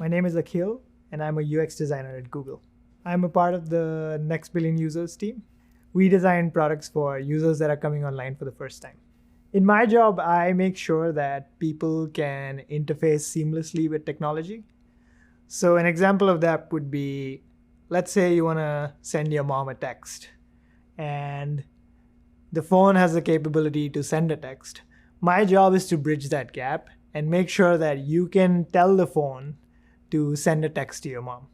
My name is Akhil, and I'm a UX designer at Google. I'm a part of the Next Billion Users team. We design products for users that are coming online for the first time. In my job, I make sure that people can interface seamlessly with technology. So an example of that would be, let's say you want to send your mom a text, and the phone has the capability to send a text. My job is to bridge that gap and make sure that you can tell the phone to send a text to your mom.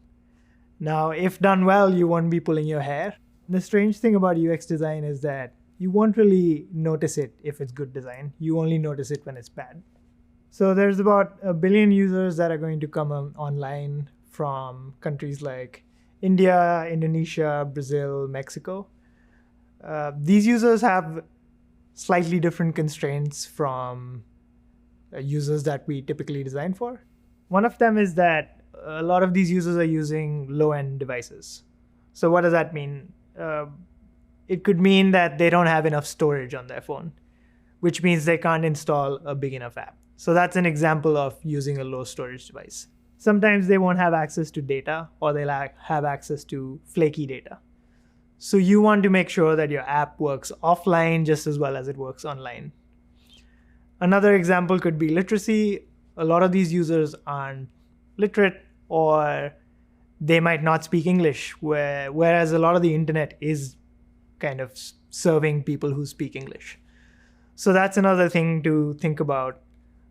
Now, if done well, you won't be pulling your hair. The strange thing about UX design is that you won't really notice it if it's good design. You only notice it when it's bad. So there's about 1 billion users that are going to come online from countries like India, Indonesia, Brazil, Mexico. These users have slightly different constraints from users that we typically design for. One of them is that a lot of these users are using low-end devices. So what does that mean? It could mean that they don't have enough storage on their phone, which means they can't install a big enough app. So that's an example of using a low storage device. Sometimes they won't have access to data, or they'll have access to flaky data. So you want to make sure that your app works offline just as well as it works online. Another example could be literacy. A lot of these users aren't literate, or they might not speak English, whereas a lot of the internet is kind of serving people who speak English. So that's another thing to think about.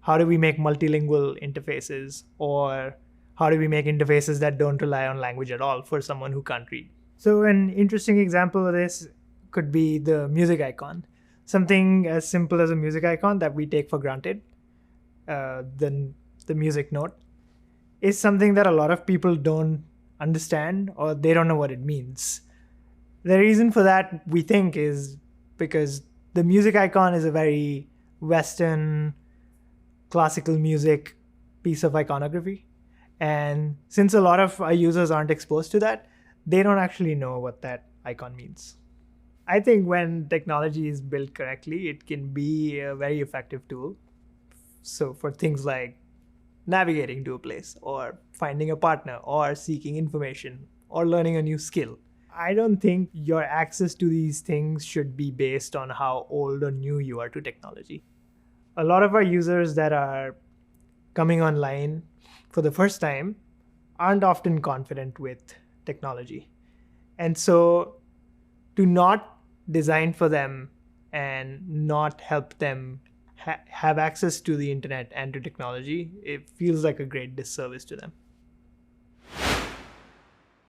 How do we make multilingual interfaces, or how do we make interfaces that don't rely on language at all for someone who can't read? So an interesting example of this could be the music icon. Something as simple as a music icon that we take for granted, the music note, is something that a lot of people don't understand, or they don't know what it means. The reason for that, we think, is because the music icon is a very Western classical music piece of iconography. And since a lot of our users aren't exposed to that, they don't actually know what that icon means. I think when technology is built correctly, it can be a very effective tool. So for things like navigating to a place, or finding a partner, or seeking information, or learning a new skill. I don't think your access to these things should be based on how old or new you are to technology. A lot of our users that are coming online for the first time aren't often confident with technology. And so to not design for them and not help them have access to the internet and to technology, it feels like a great disservice to them.